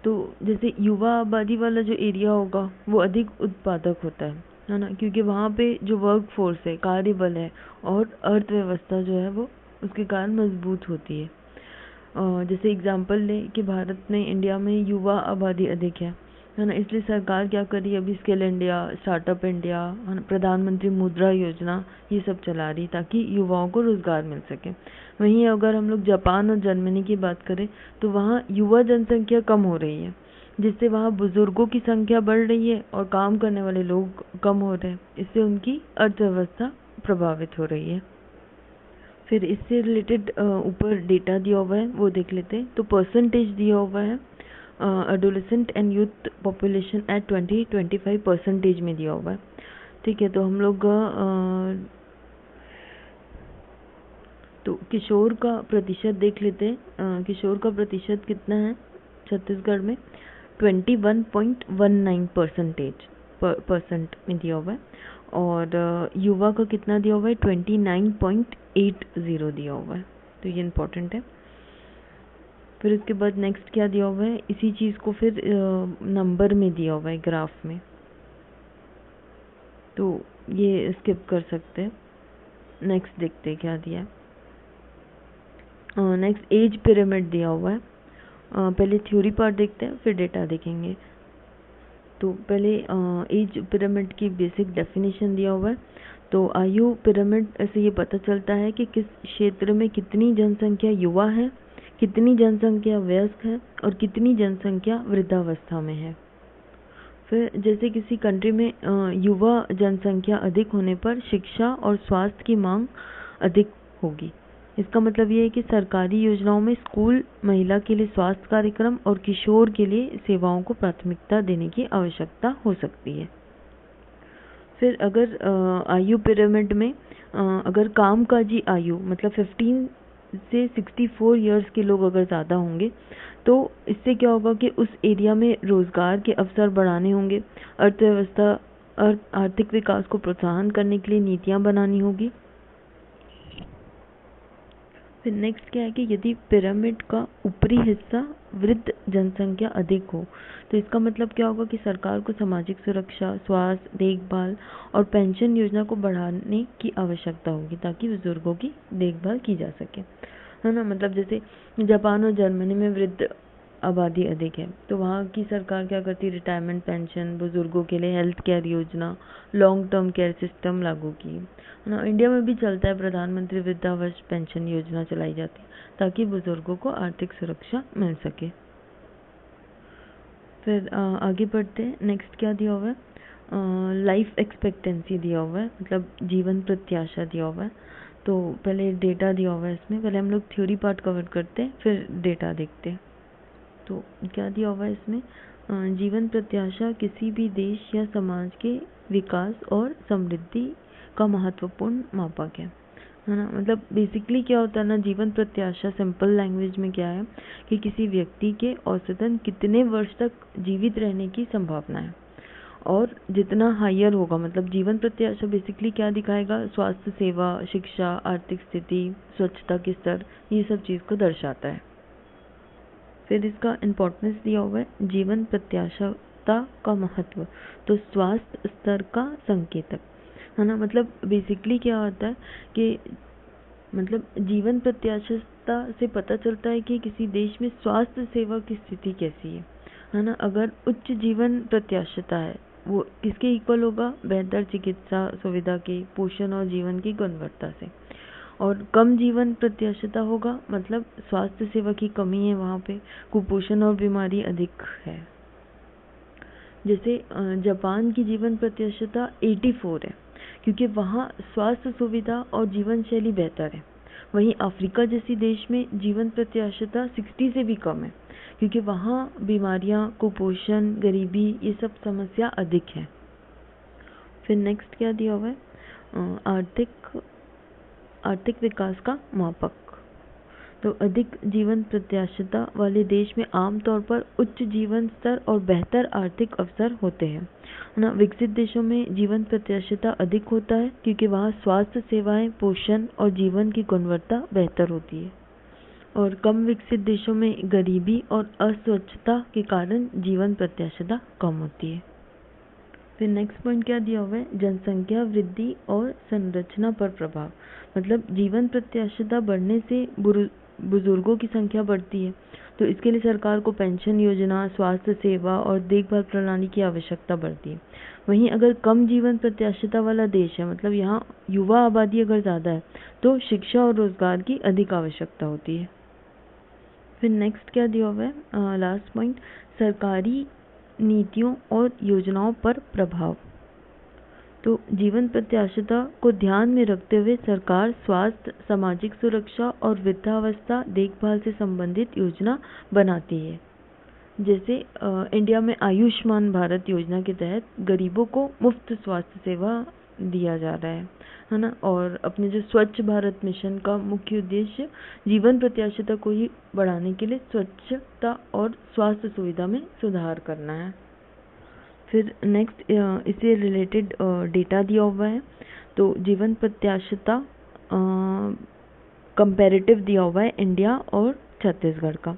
तो जैसे युवा आबादी वाला जो एरिया होगा वो अधिक उत्पादक होता है ना, क्योंकि वहाँ पे जो वर्क फोर्स है, कार्यबल है और अर्थव्यवस्था जो है वो उसके कारण मजबूत होती है। जैसे एग्जांपल लें कि भारत में, इंडिया में युवा आबादी अधिक है ना, इसलिए सरकार क्या कर रही है अभी, स्किल इंडिया, स्टार्टअप इंडिया, प्रधानमंत्री मुद्रा योजना, ये सब चला रही ताकि युवाओं को रोजगार मिल सके। वहीं अगर हम लोग जापान और जर्मनी की बात करें तो वहाँ युवा जनसंख्या कम हो रही है, जिससे वहाँ बुजुर्गों की संख्या बढ़ रही है और काम करने वाले लोग कम हो रहे हैं, इससे उनकी अर्थव्यवस्था प्रभावित हो रही है। फिर इससे रिलेटेड ऊपर डेटा दिया हुआ है वो देख लेते हैं। तो परसेंटेज दिया हुआ है adolescent and youth population at 20-25% में दिया हुआ है। ठीक है, तो हम लोग तो किशोर का प्रतिशत देख लेते हैं। किशोर का प्रतिशत कितना है छत्तीसगढ़ में? 21.19% में दिया हुआ है। और युवा का कितना दिया हुआ है? 29.80 दिया हुआ है। तो ये इम्पोर्टेंट है। फिर उसके बाद नेक्स्ट क्या दिया हुआ है, इसी चीज़ को फिर नंबर में दिया हुआ है ग्राफ में, तो ये स्किप कर सकते हैं। नेक्स्ट देखते हैं क्या दिया है। नेक्स्ट एज पिरामिड दिया हुआ है। पहले थ्योरी पार्ट देखते हैं फिर डेटा देखेंगे। तो पहले एज पिरामिड की बेसिक डेफिनेशन दिया हुआ है। तो आयु पिरामिड से ये पता चलता है कि किस क्षेत्र में कितनी जनसंख्या युवा है, कितनी जनसंख्या वयस्क है और कितनी जनसंख्या वृद्धावस्था में है। फिर जैसे किसी कंट्री में युवा जनसंख्या अधिक होने पर शिक्षा और स्वास्थ्य की मांग अधिक होगी। इसका मतलब ये है कि सरकारी योजनाओं में स्कूल, महिला के लिए स्वास्थ्य कार्यक्रम और किशोर के लिए सेवाओं को प्राथमिकता देने की आवश्यकता हो सकती है। फिर अगर आयु पिरामिड में अगर कामकाजी आयु मतलब 15 से 64 इयर्स के लोग अगर ज़्यादा होंगे तो इससे क्या होगा कि उस एरिया में रोजगार के अवसर बढ़ाने होंगे, अर्थव्यवस्था आर्थिक विकास को प्रोत्साहन करने के लिए नीतियां बनानी होगी। फिर नेक्स्ट क्या है कि यदि पिरामिड का ऊपरी हिस्सा वृद्ध जनसंख्या अधिक हो तो इसका मतलब क्या होगा कि सरकार को सामाजिक सुरक्षा, स्वास्थ्य देखभाल और पेंशन योजना को बढ़ाने की आवश्यकता होगी ताकि बुजुर्गों की देखभाल की जा सके, है ना। मतलब जैसे जापान और जर्मनी में वृद्ध आबादी अधिक है तो वहाँ की सरकार क्या करती है, रिटायरमेंट पेंशन, बुजुर्गों के लिए हेल्थ केयर योजना, लॉन्ग टर्म केयर सिस्टम लागू की, है ना। इंडिया में भी चलता है, प्रधानमंत्री वृद्धावस्थ पेंशन योजना चलाई जाती है ताकि बुजुर्गों को आर्थिक सुरक्षा मिल सके। फिर आगे बढ़ते हैं। नेक्स्ट क्या दिया हुआ है, लाइफ एक्सपेक्टेंसी दिया हुआ है, मतलब जीवन प्रत्याशा दिया हुआ है। तो पहले डेटा दिया हुआ है इसमें, पहले हम लोग थ्योरी पार्ट कवर करते हैं फिर डेटा देखते हैं। तो क्या दिया हुआ है इसमें, जीवन प्रत्याशा किसी भी देश या समाज के विकास और समृद्धि का महत्वपूर्ण मापक है ना। मतलब बेसिकली क्या होता है ना, जीवन प्रत्याशा सिंपल लैंग्वेज में क्या है कि किसी व्यक्ति के औसतन कितने वर्ष तक जीवित रहने की संभावना है, और जितना हायर होगा, मतलब जीवन प्रत्याशा बेसिकली क्या दिखाएगा, स्वास्थ्य सेवा, शिक्षा, आर्थिक स्थिति, स्वच्छता के स्तर, ये सब चीज़ को दर्शाता है। फिर इसका इम्पोर्टेंस दिया हुआ है, जीवन प्रत्याशा का महत्व, तो स्वास्थ्य स्तर का संकेतक, है ना। मतलब बेसिकली क्या होता है कि मतलब जीवन प्रत्याशा से पता चलता है कि किसी देश में स्वास्थ्य सेवा की स्थिति कैसी है ना। अगर उच्च जीवन प्रत्याशा है वो किसके इक्वल होगा, बेहतर चिकित्सा सुविधा के, पोषण और जीवन की गुणवत्ता से। और कम जीवन प्रत्याशा होगा मतलब स्वास्थ्य सेवा की कमी है, वहाँ पे कुपोषण और बीमारी अधिक है। जैसे जापान की जीवन प्रत्याशा 84 है क्योंकि वहाँ स्वास्थ्य सुविधा और जीवन शैली बेहतर है। वहीं अफ्रीका जैसी देश में जीवन प्रत्याशा 60 से भी कम है क्योंकि वहाँ बीमारियाँ, कुपोषण, गरीबी, ये सब समस्या अधिक है। फिर नेक्स्ट क्या दिया हुआ है, आर्थिक विकास का मापक। तो अधिक जीवन प्रत्याशिता वाले देश में आमतौर पर उच्च जीवन स्तर और बेहतर आर्थिक अवसर होते हैं, है ना। विकसित देशों में जीवन प्रत्याशिता अधिक होता है क्योंकि वहाँ स्वास्थ्य सेवाएं, पोषण और जीवन की गुणवत्ता बेहतर होती है। और कम विकसित देशों में गरीबी और अस्वच्छता के कारण जीवन प्रत्याशिता कम होती है। फिर नेक्स्ट पॉइंट क्या दिया हुआ है, जनसंख्या वृद्धि और संरचना पर प्रभाव। मतलब जीवन प्रत्याशिता बढ़ने से बुजुर्गों की संख्या बढ़ती है, तो इसके लिए सरकार को पेंशन योजना, स्वास्थ्य सेवा और देखभाल प्रणाली की आवश्यकता बढ़ती है। वहीं अगर कम जीवन प्रत्याशिता वाला देश है, मतलब यहाँ युवा आबादी अगर ज़्यादा है, तो शिक्षा और रोजगार की अधिक आवश्यकता होती है। फिर नेक्स्ट क्या दिया हुआ है, लास्ट पॉइंट, सरकारी नीतियों और योजनाओं पर प्रभाव। तो जीवन प्रत्याशिता को ध्यान में रखते हुए सरकार स्वास्थ्य, सामाजिक सुरक्षा और वृद्धावस्था देखभाल से संबंधित योजना बनाती है। जैसे इंडिया में आयुष्मान भारत योजना के तहत गरीबों को मुफ्त स्वास्थ्य सेवा दिया जा रहा है ना। और अपने जो स्वच्छ भारत मिशन का मुख्य उद्देश्य जीवन प्रत्याशिता को ही बढ़ाने के लिए स्वच्छता और स्वास्थ्य सुविधा में सुधार करना है। फिर नेक्स्ट इससे रिलेटेड डेटा दिया हुआ है। तो जीवन प्रत्याशिता कंपैरेटिव दिया हुआ है इंडिया और छत्तीसगढ़ का।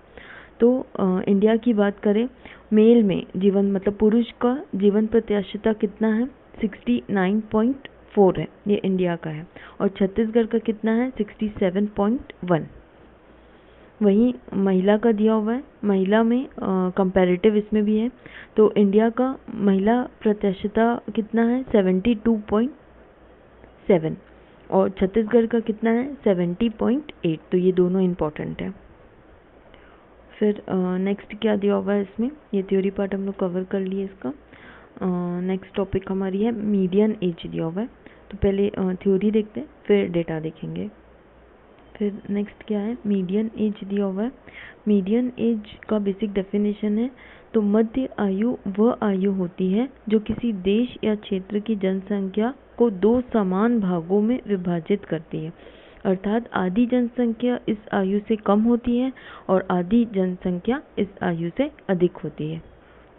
तो इंडिया की बात करें, मेल में जीवन मतलब पुरुष का जीवन प्रत्याशिता कितना है, 69.4 है, ये इंडिया का है। और छत्तीसगढ़ का कितना है, 67.1। वहीं महिला का दिया हुआ है, महिला में कंपैरेटिव इसमें भी है। तो इंडिया का महिला प्रत्याशिता कितना है, 72.7 और छत्तीसगढ़ का कितना है, 70.8। तो ये दोनों इम्पोर्टेंट है। फिर नेक्स्ट क्या दिया हुआ है इसमें, ये थ्योरी पार्ट हम लोग कवर कर लिए इसका। नेक्स्ट टॉपिक हमारी है मीडियन एज दिया हुआ है। तो पहले थ्योरी देखते हैं, फिर डेटा देखेंगे। फिर नेक्स्ट क्या है, मीडियन एज दिया हुआ है। मीडियन एज का बेसिक डेफिनेशन है, तो मध्य आयु वह आयु होती है जो किसी देश या क्षेत्र की जनसंख्या को दो समान भागों में विभाजित करती है। अर्थात आधी जनसंख्या इस आयु से कम होती है और आधी जनसंख्या इस आयु से अधिक होती है।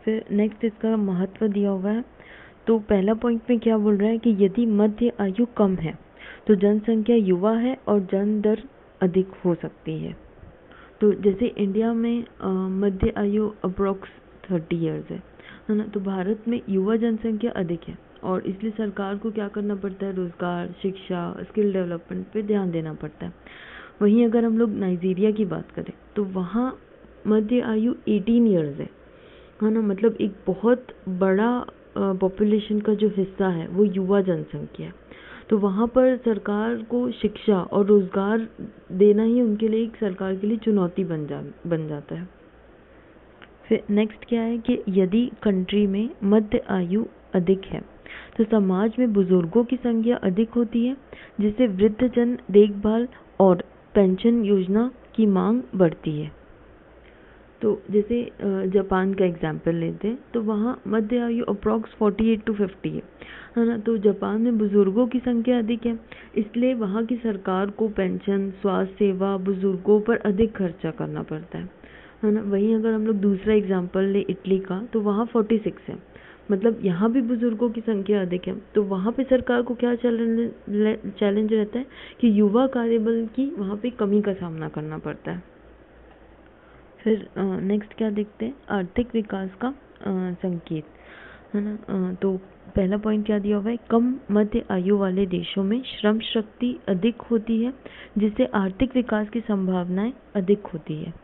फिर नेक्स्ट इसका महत्व दिया हुआ है। तो पहला पॉइंट में क्या बोल रहा है कि यदि मध्य आयु कम है तो जनसंख्या युवा है और जन्म दर अधिक हो सकती है। तो जैसे इंडिया में मध्य आयु अप्रोक्स 30 इयर्स है ना। तो भारत में युवा जनसंख्या अधिक है और इसलिए सरकार को क्या करना पड़ता है, रोजगार, शिक्षा, स्किल डेवलपमेंट पे ध्यान देना पड़ता है। वहीं अगर हम लोग नाइजीरिया की बात करें तो वहाँ मध्य आयु 18 इयर्स है ना। मतलब एक बहुत बड़ा पॉपुलेशन का जो हिस्सा है वो युवा जनसंख्या है। तो वहाँ पर सरकार को शिक्षा और रोजगार देना ही उनके लिए एक सरकार के लिए चुनौती बन जाता है। फिर नेक्स्ट क्या है कि यदि कंट्री में मध्य आयु अधिक है तो समाज में बुजुर्गों की संख्या अधिक होती है, जिससे वृद्धजन देखभाल और पेंशन योजना की मांग बढ़ती है। तो जैसे जापान का एग्जाम्पल लेते हैं तो वहाँ मध्य आयु अप्रॉक्स 48 to 50 है ना। तो जापान में बुजुर्गों की संख्या अधिक है, इसलिए वहाँ की सरकार को पेंशन, स्वास्थ्य सेवा, बुजुर्गों पर अधिक खर्चा करना पड़ता है ना। वहीं अगर हम लोग दूसरा एग्जाम्पल ले इटली का, तो वहाँ 46 है, मतलब यहाँ भी बुजुर्गों की संख्या अधिक है। तो वहाँ पे सरकार को क्या चैलेंज रहता है कि युवा कार्यबल की वहाँ पे कमी का सामना करना पड़ता है। फिर नेक्स्ट क्या देखते हैं, आर्थिक विकास का संकेत, है ना। तो पहला पॉइंट क्या दिया हुआ है, कम मध्य आयु वाले देशों में श्रम शक्ति अधिक होती है, जिससे आर्थिक विकास की संभावनाएं अधिक होती है।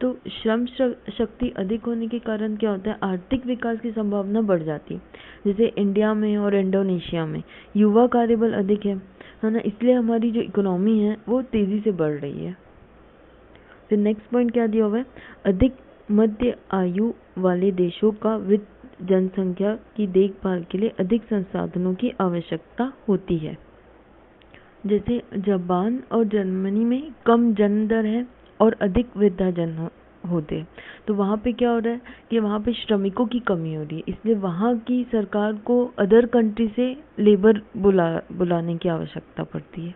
तो श्रम शक्ति अधिक होने के कारण क्या होता है, आर्थिक विकास की संभावना बढ़ जाती है। जैसे इंडिया में और इंडोनेशिया में युवा कार्यबल अधिक है ना, इसलिए हमारी जो इकोनॉमी है वो तेजी से बढ़ रही है। फिर नेक्स्ट पॉइंट क्या दिया हुआ है, अधिक मध्य आयु वाले देशों का वित्त जनसंख्या की देखभाल के लिए अधिक संसाधनों की आवश्यकता होती है। जैसे जापान और जर्मनी में कम जन्म दर है और अधिक वृद्धाजन होते हैं। तो वहाँ पे क्या हो रहा है कि वहाँ पे श्रमिकों की कमी हो रही है, इसलिए वहाँ की सरकार को अदर कंट्री से लेबर बुलाने की आवश्यकता पड़ती है।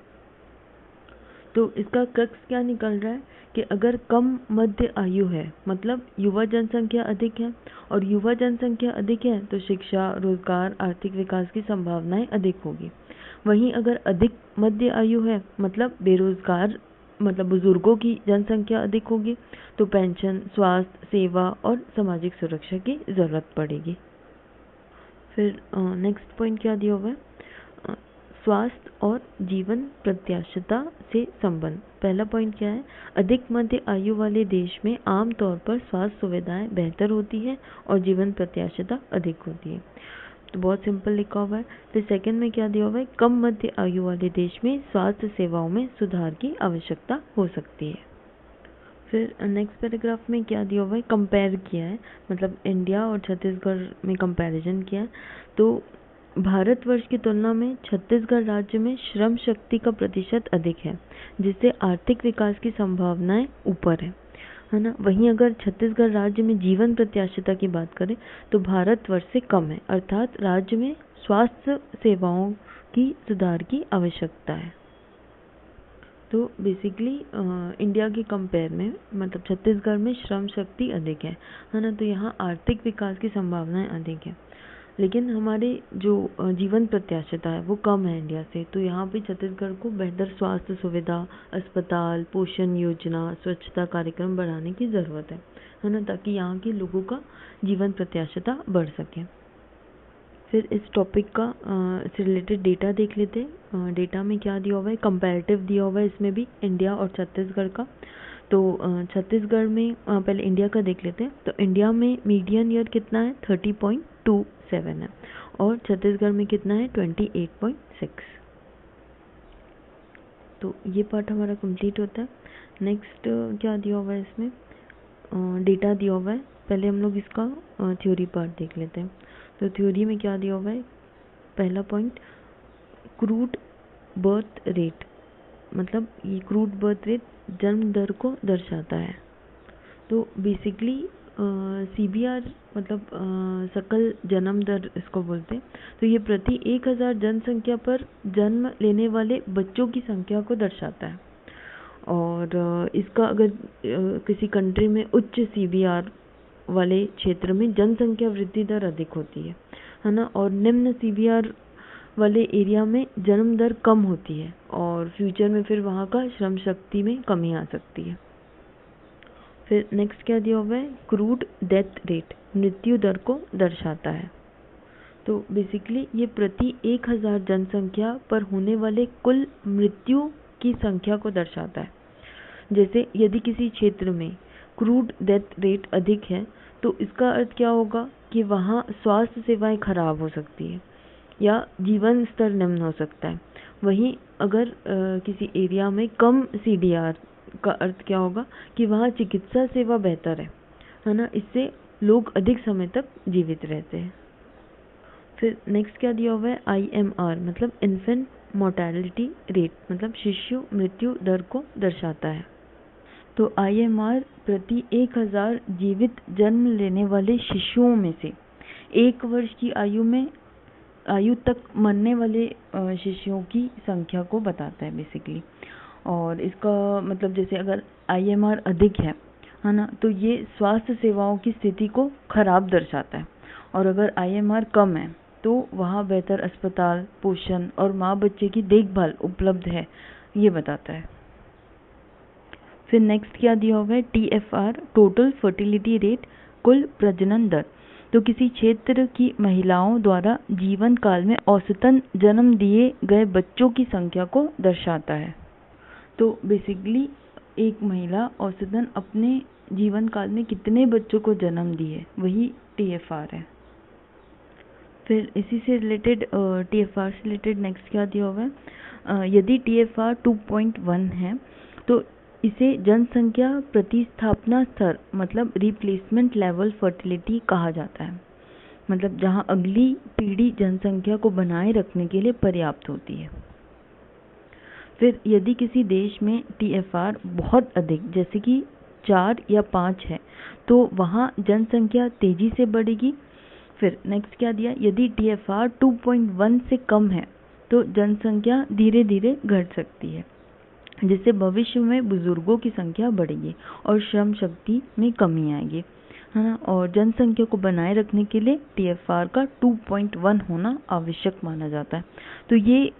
तो इसका क्रक्स क्या निकल रहा है कि अगर कम मध्य आयु है, मतलब युवा जनसंख्या अधिक है, और युवा जनसंख्या अधिक है तो शिक्षा, रोजगार, आर्थिक विकास की संभावनाएं अधिक होगी। वहीं अगर अधिक मध्य आयु है, मतलब बेरोजगार, मतलब बुजुर्गों की जनसंख्या अधिक होगी, तो पेंशन, स्वास्थ्य सेवा और सामाजिक सुरक्षा की जरूरत पड़ेगी। फिर नेक्स्ट पॉइंट क्या दिया हुआ है, स्वास्थ्य और जीवन प्रत्याशिता से संबंध। पहला पॉइंट क्या है, अधिक मध्य आयु वाले देश में आमतौर पर स्वास्थ्य सुविधाएं बेहतर होती है और जीवन प्रत्याशिता अधिक होती है। तो बहुत सिंपल लिखा हुआ है। फिर सेकंड में क्या दिया हुआ है, कम मध्य आयु वाले देश में स्वास्थ्य सेवाओं में सुधार की आवश्यकता हो सकती है। फिर नेक्स्ट पैराग्राफ में क्या दिया हुआ है, कंपेयर किया है, मतलब इंडिया और छत्तीसगढ़ में कंपैरिजन किया है। तो भारतवर्ष की तुलना में छत्तीसगढ़ राज्य में श्रम शक्ति का प्रतिशत अधिक है, जिससे आर्थिक विकास की संभावनाएं ऊपर है ना। वहीं अगर छत्तीसगढ़ राज्य में जीवन प्रत्याशिता की बात करें तो भारतवर्ष से कम है, अर्थात राज्य में स्वास्थ्य सेवाओं की सुधार की आवश्यकता है। तो बेसिकली इंडिया के कंपेयर में, मतलब छत्तीसगढ़ में श्रम शक्ति अधिक है ना, तो यहाँ आर्थिक विकास की संभावनाएं अधिक है। लेकिन हमारे जो जीवन प्रत्याशिता है वो कम है इंडिया से, तो यहाँ पे छत्तीसगढ़ को बेहतर स्वास्थ्य सुविधा, अस्पताल, पोषण योजना, स्वच्छता कार्यक्रम बढ़ाने की ज़रूरत है ना, ताकि यहाँ के लोगों का जीवन प्रत्याशिता बढ़ सके। फिर इस टॉपिक का से रिलेटेड डेटा देख लेते हैं। डेटा में क्या दिया हुआ है, कंपैरेटिव दिया हुआ है इसमें भी इंडिया और छत्तीसगढ़ का। तो छत्तीसगढ़ में पहले इंडिया का देख लेते हैं। तो इंडिया में मीडियन ईयर कितना है, 30.27 है, और छत्तीसगढ़ में कितना है, 28.6। तो ये पार्ट हमारा कंप्लीट होता है। नेक्स्ट क्या दिया हुआ है इसमें, डेटा दिया हुआ है। पहले हम लोग इसका थ्योरी पार्ट देख लेते हैं। तो थ्योरी में क्या दिया हुआ है, पहला पॉइंट, क्रूड बर्थ रेट, मतलब ये क्रूड बर्थ रेट जन्म दर को दर्शाता है। तो बेसिकली CBR मतलब सकल जन्म दर इसको बोलते हैं। तो ये प्रति 1000 जनसंख्या पर जन्म लेने वाले बच्चों की संख्या को दर्शाता है। और इसका अगर किसी कंट्री में उच्च CBR वाले क्षेत्र में जनसंख्या वृद्धि दर अधिक होती है ना, और निम्न CBR वाले एरिया में जन्म दर कम होती है, और फ्यूचर में फिर वहाँ का श्रम शक्ति में कमी आ सकती है। फिर नेक्स्ट क्या दिया हुआ है, क्रूड डेथ रेट मृत्यु दर को दर्शाता है। तो बेसिकली ये प्रति 1000 जनसंख्या पर होने वाले कुल मृत्यु की संख्या को दर्शाता है। जैसे यदि किसी क्षेत्र में क्रूड डेथ रेट अधिक है तो इसका अर्थ क्या होगा कि वहाँ स्वास्थ्य सेवाएं खराब हो सकती है या जीवन स्तर निम्न हो सकता है। वहीं अगर किसी एरिया में कम CDR का अर्थ क्या होगा कि वहाँ चिकित्सा सेवा बेहतर है ना, इससे लोग अधिक समय तक जीवित रहते हैं। फिर नेक्स्ट क्या दिया हुआ है, IMR मतलब इन्फेंट मोर्टेलिटी रेट, मतलब शिशु मृत्यु दर को दर्शाता है। तो IMR प्रति 1000 जीवित जन्म लेने वाले शिशुओं में से 1 वर्ष की आयु तक मरने वाले शिशुओं की संख्या को बताता है बेसिकली। और इसका मतलब जैसे अगर IMR अधिक है ना, तो ये स्वास्थ्य सेवाओं की स्थिति को खराब दर्शाता है, और अगर IMR कम है तो वहाँ बेहतर अस्पताल, पोषण और माँ बच्चे की देखभाल उपलब्ध है, ये बताता है। फिर नेक्स्ट क्या दिया हुआ है, TFR टोटल फर्टिलिटी रेट, कुल प्रजनन दर। तो किसी क्षेत्र की महिलाओं द्वारा जीवन काल में औसतन जन्म दिए गए बच्चों की संख्या को दर्शाता है। तो बेसिकली एक महिला औसतन अपने जीवन काल में कितने बच्चों को जन्म दिए, वही TFR है। फिर इसी से रिलेटेड TFR से रिलेटेड नेक्स्ट क्या दिया हुआ है, यदि TFR 2.1 है तो इसे जनसंख्या प्रतिस्थापना स्तर मतलब रिप्लेसमेंट लेवल फर्टिलिटी कहा जाता है, मतलब जहां अगली पीढ़ी जनसंख्या को बनाए रखने के लिए पर्याप्त होती है। फिर यदि किसी देश में TFR बहुत अधिक जैसे कि 4 या 5 है तो वहाँ जनसंख्या तेजी से बढ़ेगी। फिर नेक्स्ट क्या दिया, यदि TFR 2.1 से कम है तो जनसंख्या धीरे धीरे घट सकती है। जिससे भविष्य में बुजुर्गों की संख्या बढ़ेगी और श्रम शक्ति में कमी आएगी, है ना। और जनसंख्या को बनाए रखने के लिए TFR का 2.1 होना आवश्यक माना जाता है। तो ये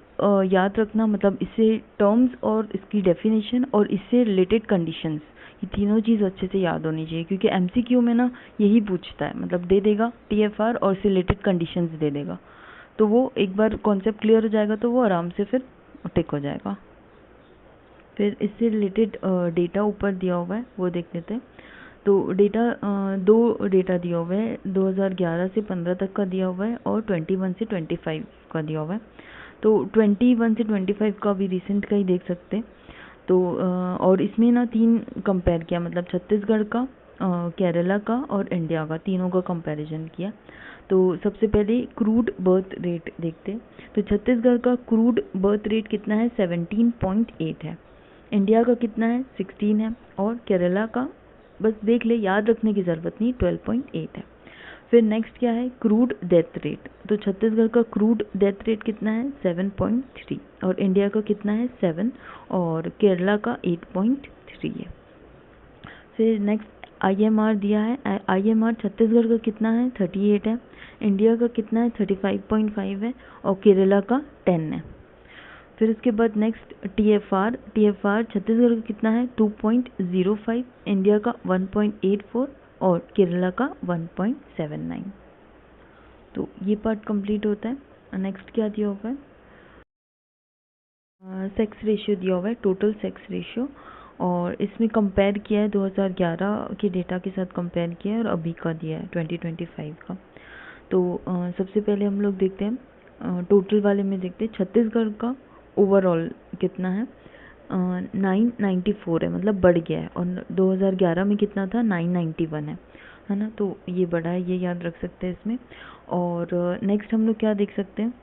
याद रखना, मतलब इससे टर्म्स और इसकी डेफिनेशन और इससे रिलेटेड कंडीशंस, ये तीनों चीज़ अच्छे से याद होनी चाहिए, क्योंकि MCQ में ना यही पूछता है, मतलब दे देगा TFR और इससे रिलेटेड कंडीशंस दे देगा। तो वो एक बार कॉन्सेप्ट क्लियर हो जाएगा तो वो आराम से फिर टिक हो जाएगा। फिर इससे रिलेटेड डेटा ऊपर दिया हुआ है, वो देख लेते हैं। तो डेटा दो डेटा दिया हुआ है, 2011 से 15 तक का दिया हुआ है और 21 से 25 का दिया हुआ है। तो 21 से 25 का भी रिसेंट का ही देख सकते हैं। तो और इसमें ना 3 कंपेयर किया, मतलब छत्तीसगढ़ का, केरला का और इंडिया का, तीनों का कंपैरिजन किया। तो सबसे पहले क्रूड बर्थ रेट देखते हैं। तो छत्तीसगढ़ का क्रूड बर्थ रेट कितना है, 17.8 है। इंडिया का कितना है, 16 है। और केरला का बस देख ले, याद रखने की ज़रूरत नहीं, 12.8 है। फिर नेक्स्ट क्या है, क्रूड डेथ रेट। तो छत्तीसगढ़ का क्रूड डेथ रेट कितना है, 7.3, और इंडिया का कितना है, 7, और केरला का 8.3 है। फिर नेक्स्ट IMR दिया है। IMR छत्तीसगढ़ का कितना है, 38 है। इंडिया का कितना है, 35.5 है, और केरला का 10 है। फिर उसके बाद नेक्स्ट TFR छत्तीसगढ़ का कितना है, 2.05, इंडिया का 1.84 और केरला का 1.79। तो ये पार्ट कंप्लीट होता है। नेक्स्ट क्या दिया हुआ है, सेक्स रेशियो दिया हुआ है, टोटल सेक्स रेशियो, और इसमें कंपेयर किया है 2011 के डेटा के साथ कंपेयर किया है और अभी का दिया है 2025 का। तो सबसे पहले हम लोग देखते हैं टोटल वाले में, देखते हैं छत्तीसगढ़ का ओवरऑल कितना है, 994 है, मतलब बढ़ गया है। और 2011 में कितना था, 991 है ना। तो ये बढ़ा है, ये याद रख सकते हैं इसमें। और नेक्स्ट हम लोग क्या देख सकते हैं,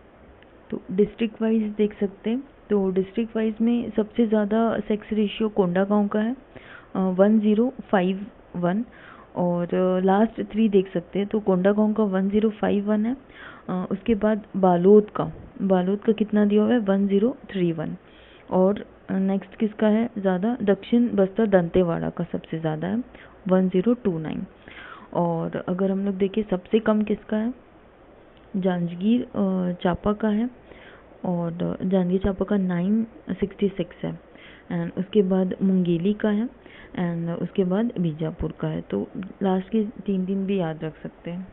तो डिस्ट्रिक्ट वाइज देख सकते हैं। तो डिस्ट्रिक्ट वाइज में सबसे ज़्यादा सेक्स रेशियो कोंडागांव का है, 1051। और लास्ट 3 देख सकते हैं, तो कोंडागांव का 1051 है। उसके बाद बालोद का कितना दिया हुआ है, 1031। और नेक्स्ट किसका है ज़्यादा, दक्षिण बस्तर दंतेवाड़ा का सबसे ज़्यादा है, 1029। और अगर हम लोग देखें सबसे कम किसका है, जांजगीर चांपा का है, और जांजगीर चांपा का 966 है। एंड उसके बाद मुंगेली का है, एंड उसके बाद बीजापुर का है। तो लास्ट के 3 भी याद रख सकते हैं।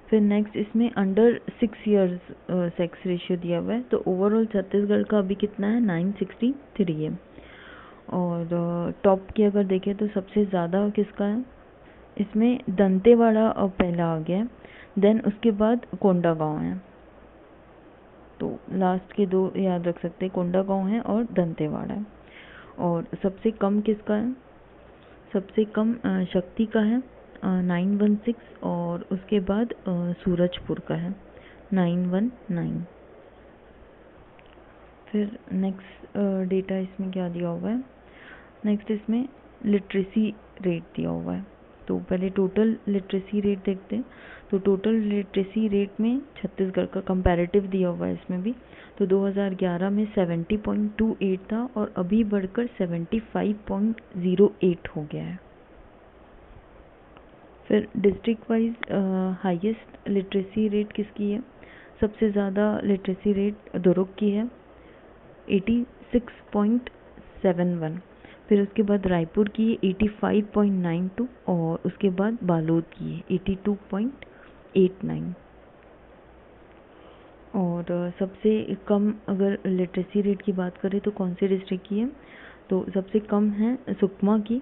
फिर नेक्स्ट इसमें अंडर 6 इयर्स सेक्स रेशियो दिया हुआ है। तो ओवरऑल छत्तीसगढ़ का अभी कितना है, 963 है। और टॉप की अगर देखें तो सबसे ज़्यादा किसका है, इसमें दंतेवाड़ा और पहला आ गया, देन उसके बाद कोंडागांव है। तो लास्ट के 2 याद रख सकते हैं, कोंडागांव है और दंतेवाड़ा है। और सबसे कम किसका है, सबसे कम शक्ति का है, 916, और उसके बाद सूरजपुर का है, 919। फिर नेक्स्ट डेटा इसमें क्या दिया हुआ है, नेक्स्ट इसमें लिटरेसी रेट दिया हुआ है। तो पहले टोटल लिटरेसी रेट देखते हैं। तो टोटल लिटरेसी रेट में छत्तीसगढ़ का कंपैरेटिव दिया हुआ है इसमें भी। तो 2011 में 70.28 था और अभी बढ़कर 75.08 हो गया है। फिर district wise highest literacy rate किसकी है, सबसे ज़्यादा लिटरेसी रेट दुर्ग की है, 86.71। फिर उसके बाद रायपुर की 85.92, और उसके बाद बालोद की 82.89। और सबसे कम अगर लिटरेसी रेट की बात करें तो कौन से डिस्ट्रिक्ट की है, तो सबसे कम है सुकमा की,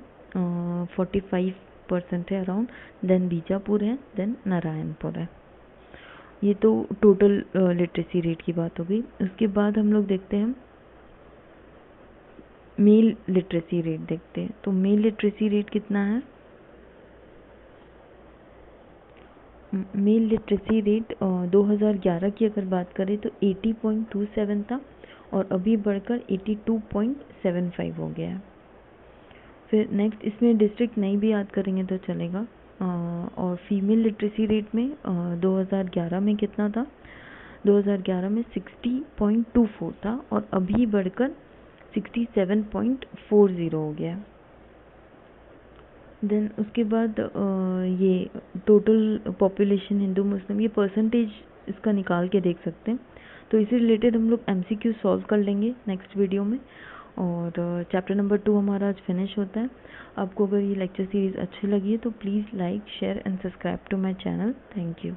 45% है अराउंड, देन बीजापुर है, देन नारायणपुर है। ये तो टोटल लिटरेसी रेट की बात हो गई। उसके बाद हम लोग देखते हैं मेल लिटरेसी रेट देखते हैं। तो मेल लिटरेसी रेट कितना है, मेल लिटरेसी रेट 2011 की अगर बात करें तो 80.27 था और अभी बढ़कर 82.75 हो गया है। फिर नेक्स्ट इसमें डिस्ट्रिक्ट नहीं भी याद करेंगे तो चलेगा। और फीमेल लिटरेसी रेट में 2011 में कितना था, 2011 में 60.24 था और अभी बढ़कर 67.40 हो गया। देन उसके बाद ये टोटल पॉपुलेशन हिंदू मुस्लिम, ये परसेंटेज इसका निकाल के देख सकते हैं। तो इसी रिलेटेड हम लोग MCQ सॉल्व कर लेंगे नेक्स्ट वीडियो में। और चैप्टर नंबर 2 हमारा आज फिनिश होता है। आपको अगर ये लेक्चर सीरीज़ अच्छी लगी है तो please like, share and subscribe to my channel. Thank you.